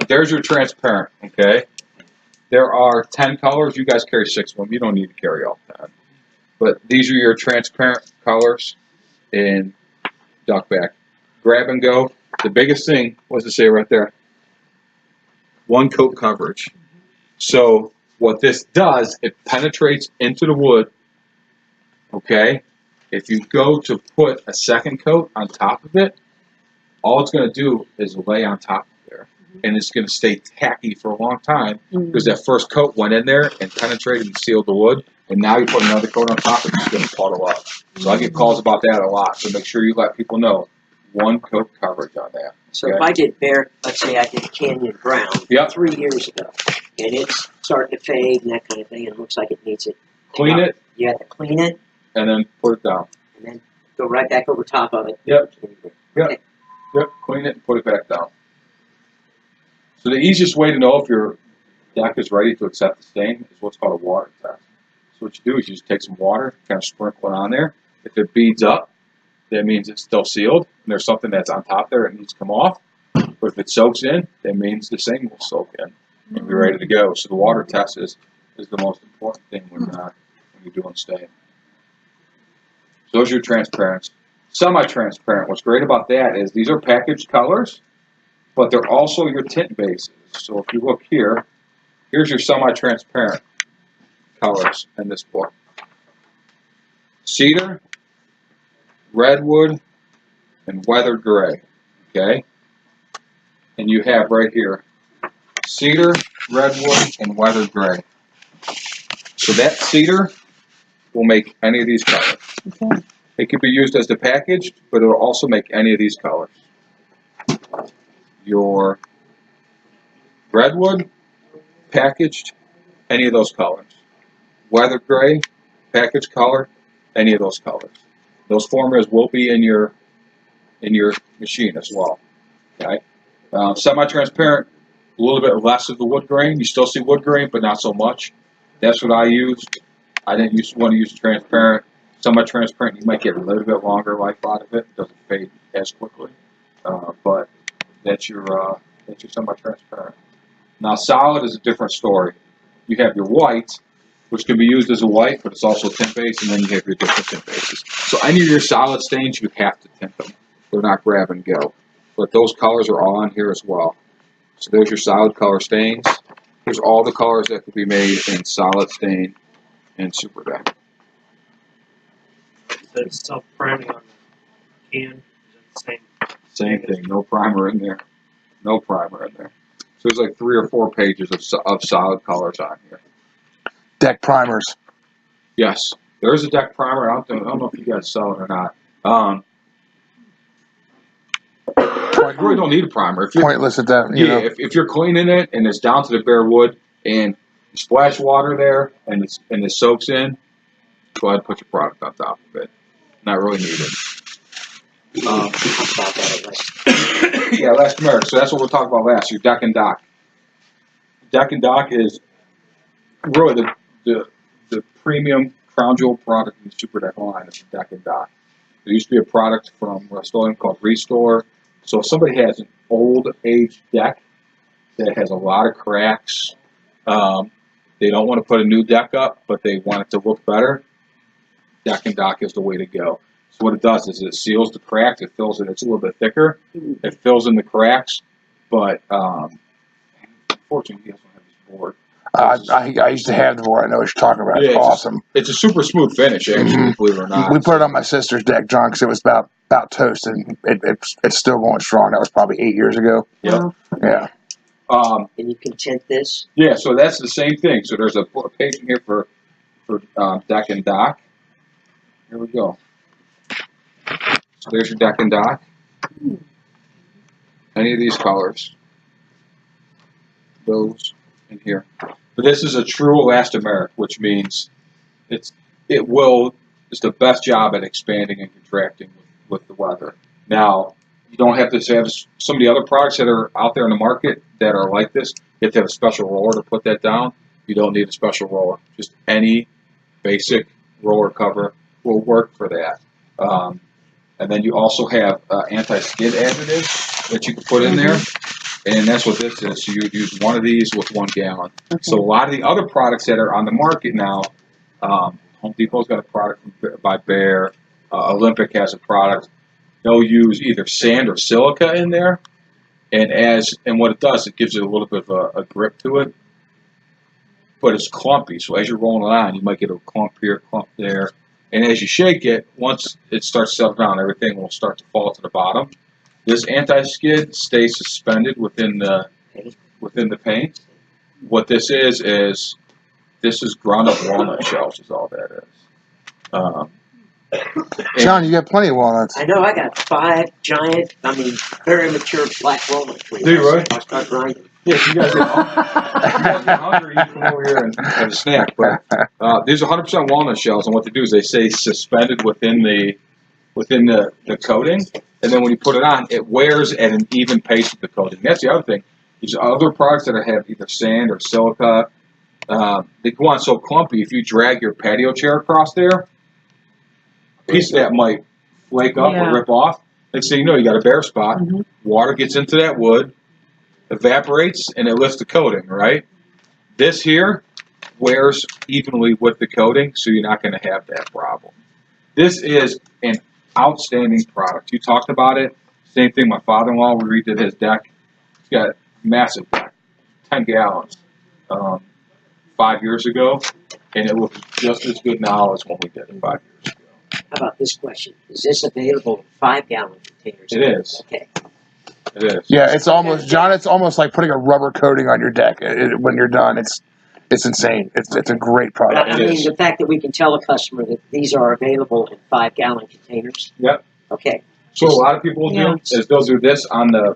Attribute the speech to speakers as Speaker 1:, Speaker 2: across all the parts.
Speaker 1: There's your transparent, okay? There are 10 colors. You guys carry 6 of them. You don't need to carry all 10. But these are your transparent colors in duckback. Grab and go. The biggest thing was to say right there, 1 coat coverage. So what this does, it penetrates into the wood, okay? If you go to put a second coat on top of it, all it's going to do is lay on top of there. And it's going to stay tacky for a long time because that first coat went in there and penetrated and sealed the wood. And now you put another coat on top, it's going to puddle up. So I get calls about that a lot. So make sure you let people know 1 coat coverage on that.
Speaker 2: So if I did let's say I did Canyon Brown 3 years ago, and it's starting to fade and that kind of thing, and it looks like it needs it.
Speaker 1: Clean it.
Speaker 2: You have to clean it.
Speaker 1: And then put it down.
Speaker 2: And then go right back over top of it.
Speaker 1: Yep.
Speaker 2: Okay.
Speaker 1: Yep. Clean it and put it back down. So the easiest way to know if your deck is ready to accept the stain is what's called a water test. So what you do is you just take some water, kind of sprinkle it on there. If it beads up, that means it's still sealed, and there's something that's on top there that needs to come off. But if it soaks in, that means the stain will soak in and be ready to go. So the water test is the most important thing when you're doing stain. So those are your transparents. Semi-transparent, what's great about that is these are packaged colors, but they're also your tint bases. So if you look here, here's your semi-transparent colors in this book. Cedar, redwood, and weathered gray, okay? And you have right here, cedar, redwood, and weathered gray. So that cedar will make any of these colors.
Speaker 3: Okay.
Speaker 1: It could be used as the packaged, but it will also make any of these colors. Your redwood, packaged, any of those colors. Weathered gray, packaged color, any of those colors. Those formulas will be in your machine as well. Okay. Semi-transparent, a little bit less of the wood grain. You still see wood grain, but not so much. That's what I used. I didn't want to use transparent. Semi-transparent, you might get a little bit longer life out of it. It doesn't fade as quickly. But that's your semi-transparent. Now, solid is a different story. You have your white, which can be used as a white, but it's also tint base, and then you have your different tint bases. So any of your solid stains, you have to tint them. They're not grab and go. But those colors are all on here as well. So there's your solid color stains. Here's all the colors that could be made in solid stain and super deck.
Speaker 4: The self-priming on the can, is that the same?
Speaker 1: Same thing, no primer in there. No primer in there. So there's like 3 or 4 pages of solid colors on here.
Speaker 3: Deck primers.
Speaker 1: Yes, there is a deck primer. I don't know if you guys sell it or not. You really don't need a primer. If
Speaker 3: Pointless at that. You know.
Speaker 1: if you're cleaning it and it's down to the bare wood and you splash water there and it soaks in, go ahead and put your product on top of it. Not really needed. Yeah, elastomeric. So that's what we'll talk about last. Your deck and dock. Deck and dock is really the premium crown jewel product in the Super Deck line. Is the deck and dock. There used to be a product from Rust-Oleum called Restore. So if somebody has an old aged deck that has a lot of cracks, they don't want to put a new deck up, but they want it to look better, deck and dock is the way to go. So what it does is it seals the cracks, it fills it, it's a little bit thicker, it fills in the cracks, but unfortunately, you guys don't have this board.
Speaker 3: I used to have the board. I know what you're talking about. It's awesome.
Speaker 1: It's a super smooth finish, actually, believe it or not.
Speaker 3: We put it on my sister's deck, John, because it was about toast, and it's still going strong. That was probably 8 years ago.
Speaker 1: Yep.
Speaker 3: Yeah.
Speaker 2: And you can tint this?
Speaker 1: Yeah, so that's the same thing. So there's a page in here for deck and dock. Here we go. So there's your deck and dock. Any of these colors. Those in here. But this is a true elastomeric, which means it's the best job at expanding and contracting with the weather. Now, you don't have to have some of the other products that are out there in the market that are like this. You have to have a special roller to put that down. You don't need a special roller. Just any basic roller cover will work for that. And then you also have anti-skid additives that you can put in there. And that's what this is. So you would use one of these with 1 gallon. So a lot of the other products that are on the market now, Home Depot's got a product by Bear. Olympic has a product. They'll use either sand or silica in there, and what it does, it gives it a little bit of a grip to it. But it's clumpy, so as you're rolling it on, you might get a clump here, clump there, and as you shake it, once it starts to settle down, everything will start to fall to the bottom. This anti-skid stays suspended within the paint. What this is ground up walnut shells is all that is.
Speaker 3: John, you got plenty of walnuts.
Speaker 2: I know I got 5 giant, very mature black walnut trees.
Speaker 1: Do you really?
Speaker 2: I'll start grinding.
Speaker 1: Yeah, if you guys get hungry, you can come over here and have a snack. But these are 100% walnut shells, and what they do is they stay suspended within the coating, and then when you put it on, it wears at an even pace with the coating. That's the other thing. These other products that have either sand or silica, they go on so clumpy. If you drag your patio chair across there, a piece of that might flake up or rip off. Next thing you know, you got a bare spot. Water gets into that wood, evaporates, and it lifts the coating, right? This here wears evenly with the coating, so you're not going to have that problem. This is an outstanding product. You talked about it. Same thing, my father-in-law, we redid his deck. He's got a massive deck, 10 gallons, 5 years ago, and it looks just as good now as when we did it 5 years ago.
Speaker 2: How about this question? Is this available in 5-gallon containers?
Speaker 1: It is.
Speaker 2: Okay.
Speaker 1: It is.
Speaker 3: Yeah, it's almost, John, it's almost like putting a rubber coating on your deck when you're done. It's insane. It's a great product.
Speaker 2: I mean, the fact that we can tell a customer that these are available in 5-gallon containers.
Speaker 1: Yep.
Speaker 2: Okay.
Speaker 1: So what a lot of people will do is they'll do this on the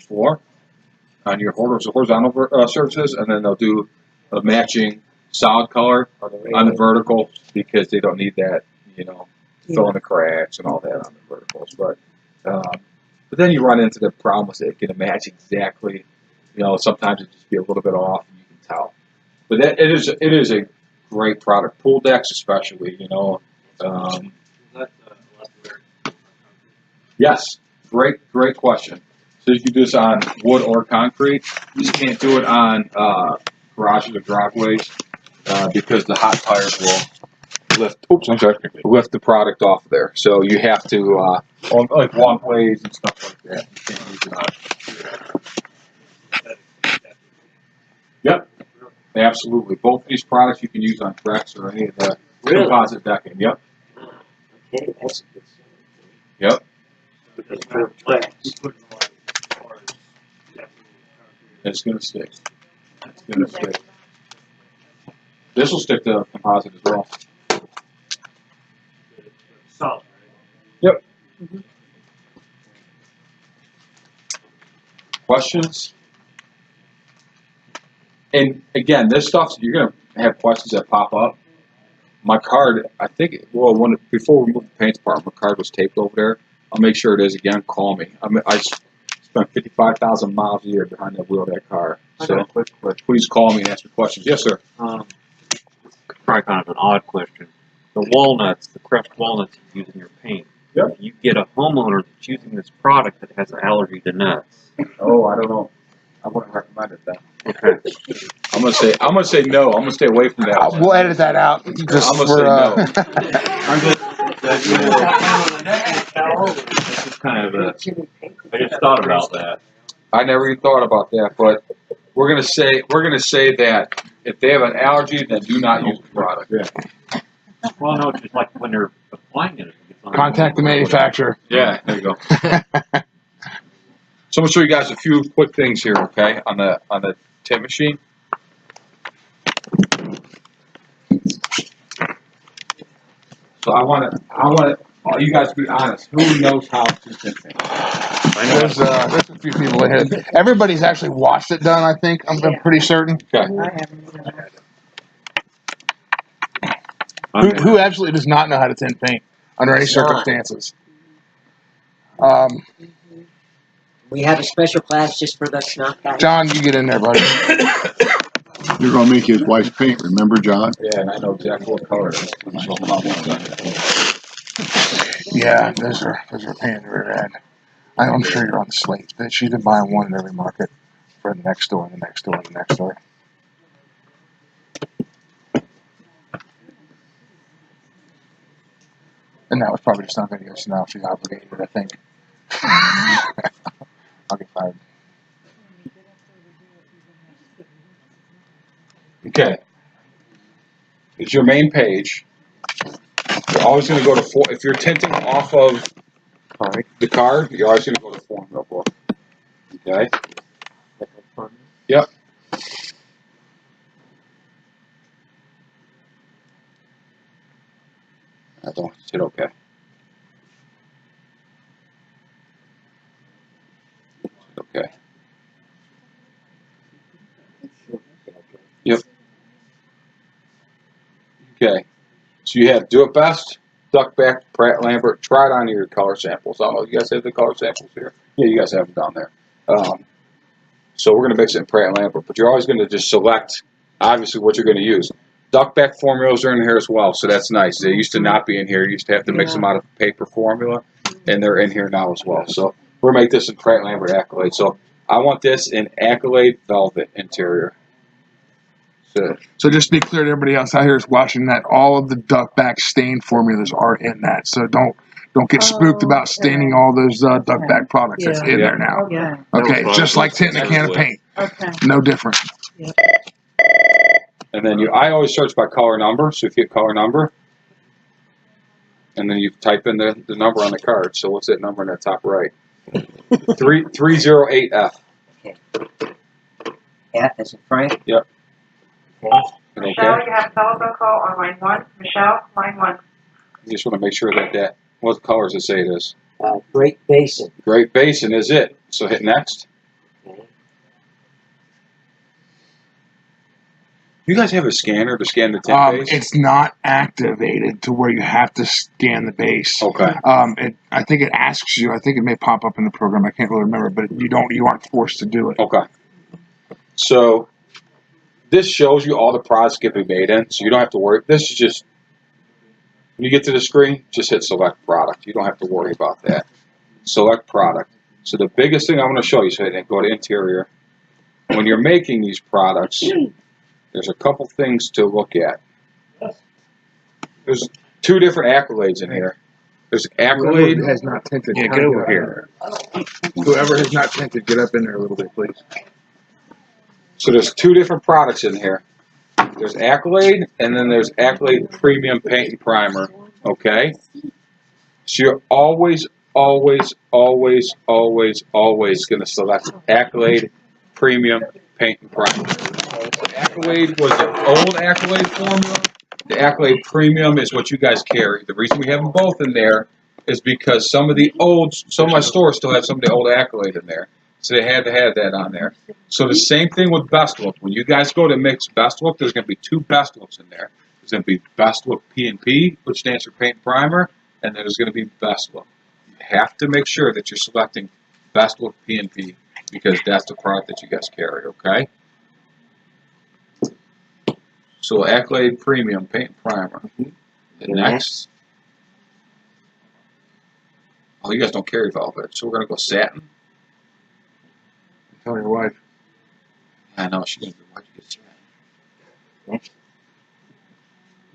Speaker 1: floor, on your horizontal surfaces, and then they'll do a matching solid color on the vertical because they don't need that, fill in the cracks and all that on the verticals. But then you run into the problem with it can match exactly. Sometimes it just be a little bit off, and you can tell. But it is a great product. Pool decks, especially. Yes, great question. So you can do this on wood or concrete. You just can't do it on garages or driveways because the hot tires will lift the product off there. So you have to on like walkways and stuff like that. You can't use it on. Yep, absolutely. Both of these products you can use on Trex or any of the composite decking. Yep.
Speaker 2: Okay, that's good.
Speaker 1: Yep. It's going to stick. It's going to stick. This will stick to composite as well.
Speaker 4: Solid, right?
Speaker 1: Yep. Questions? And again, this stuff, you're going to have questions that pop up. My card, I think, before we moved the paint department, my card was taped over there. I'll make sure it is again. Call me. I spent 55,000 miles a year behind the wheel of that car. So please call me and ask me questions. Yes, sir.
Speaker 5: Probably kind of an odd question. The walnuts, the crushed walnuts you use in your paint.
Speaker 1: Yep.
Speaker 5: You get a homeowner that's using this product that has an allergy to nuts.
Speaker 1: Oh, I don't know. I wouldn't recommend it then.
Speaker 5: Okay.
Speaker 1: I'm gonna say no. I'm gonna stay away from that.
Speaker 3: We'll edit that out.
Speaker 1: I'm gonna say no.
Speaker 5: This is kind of I just thought about that.
Speaker 1: I never even thought about that, but we're gonna say that if they have an allergy, then do not use the product. Yeah.
Speaker 5: Well, no, it's just like when they're applying it.
Speaker 3: Contact the manufacturer.
Speaker 1: Yeah, there you go. So I'm gonna show you guys a few quick things here, okay, on the tint machine. So I want you guys to be honest. Who knows how to tint paint?
Speaker 3: There's a few people in here. Everybody's actually watched it done, I think. I'm pretty certain.
Speaker 1: Okay.
Speaker 3: Who absolutely does not know how to tint paint under any circumstances?
Speaker 2: We have a special class just for the snot guys.
Speaker 3: John, you get in there, buddy.
Speaker 6: You're going to make his wife's paint, remember, John?
Speaker 1: Yeah, and I know exactly what color it is.
Speaker 3: Yeah, those are painted very bad. I'm sure you're on the slate. She's been buying one in every market for the next store, and the next store, and the next store. And that was probably just on video, so now she's obligated, I think. I'll get fired.
Speaker 1: Okay. It's your main page. You're always going to go to if you're tinting off of the card, you're always going to go to formula book. Okay. Yep. I don't hit OK. Okay. Yep. Okay. So you have Do It Best, Duck Back, Pratt Lambert. Try it on your color samples. I don't know. You guys have the color samples here? Yeah, you guys have them down there. So we're going to mix it in Pratt Lambert, but you're always going to just select, obviously, what you're going to use. Duck Back formulas are in here as well, so that's nice. They used to not be in here. You used to have to mix them out of paper formula, and they're in here now as well. So we're going to make this in Pratt Lambert Accolade. So I want this in Accolade Velvet interior.
Speaker 3: So just to be clear to everybody else out here is watching that all of the Duck Back stain formulas are in that. So don't get spooked about staining all those Duck Back products. It's in there now.
Speaker 7: Yeah.
Speaker 3: Okay, just like tinting a can of paint.
Speaker 7: Okay.
Speaker 3: No different.
Speaker 7: Yep.
Speaker 1: And then I always search by color number. So if you hit color number, and then you type in the number on the card. So what's that number in the top right? 308F.
Speaker 2: Okay. F as in Frank?
Speaker 1: Yep.
Speaker 2: Okay.
Speaker 8: Michelle, you have a telephone call on line 1. Michelle, line 1.
Speaker 1: You just want to make sure that what colors does it say it is?
Speaker 2: Great Basin.
Speaker 1: Great Basin is it. So hit next.
Speaker 2: Okay.
Speaker 1: You guys have a scanner to scan the tint base?
Speaker 3: It's not activated to where you have to scan the base.
Speaker 1: Okay.
Speaker 3: I think it asks you. I think it may pop up in the program. I can't really remember, but you aren't forced to do it.
Speaker 1: Okay. So this shows you all the products that can be made in, so you don't have to worry. This is just, when you get to the screen, just hit select product. You don't have to worry about that. Select product. So the biggest thing I want to show you, so I go to interior. When you're making these products, there's a couple things to look at. There's 2 different accolades in here. There's Accolade.
Speaker 3: Whoever has not tinted.
Speaker 1: Yeah, get over here.
Speaker 3: Whoever has not tinted, get up in there a little bit, please.
Speaker 1: So there's 2 different products in here. There's Accolade, and then there's Accolade Premium Paint and Primer. Okay? So you're always going to select Accolade Premium Paint and Primer. Accolade was the old Accolade formula. The Accolade Premium is what you guys carry. The reason we have them both in there is because some of my stores still have some of the old Accolade in there. So they had to have that on there. So the same thing with Best Look. When you guys go to mix Best Look, there's going to be 2 Best Looks in there. There's going to be Best Look P&P, which stands for Paint Primer, and then there's going to be Best Look. You have to make sure that you're selecting Best Look P&P because that's the product that you guys carry, okay? So Accolade Premium Paint and Primer. And next. Oh, you guys don't carry Velvet, so we're going to go Satin.
Speaker 3: Tell your wife.
Speaker 1: I know, she's going to be watching this. Next.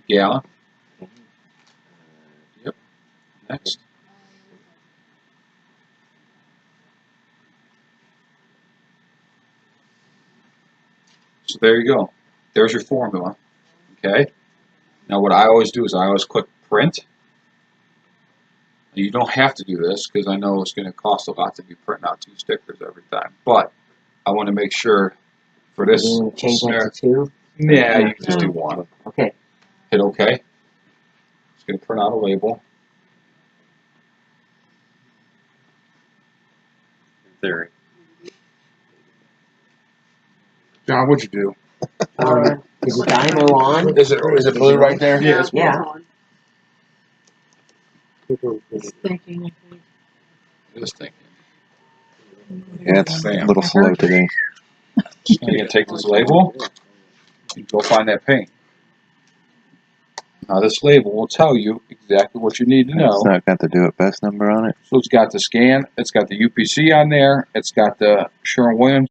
Speaker 1: Gala. Yep. Next. So there you go. There's your formula. Okay. Now what I always do is I always click print. You don't have to do this because I know it's going to cost a lot to be printing out 2 stickers every time. But I want to make sure for this.
Speaker 2: You want to change that to 2?
Speaker 1: Yeah, you can just do 1.
Speaker 2: Okay.
Speaker 1: Hit OK. It's going to print out a label. In theory.
Speaker 3: John, what'd you do?
Speaker 2: Is the Dymo on?
Speaker 3: Is it blue right there?
Speaker 1: Yeah, it's
Speaker 2: Yeah.
Speaker 7: Just thinking.
Speaker 1: Just thinking.
Speaker 9: Yeah, it's
Speaker 1: Bam.
Speaker 9: a little slow today.
Speaker 1: You're going to take this label and go find that paint. Now this label will tell you exactly what you need to know.
Speaker 9: It's not got the Do It Best number on it.
Speaker 1: So it's got the scan, it's got the UPC on there, it's got the Sherwin-Williams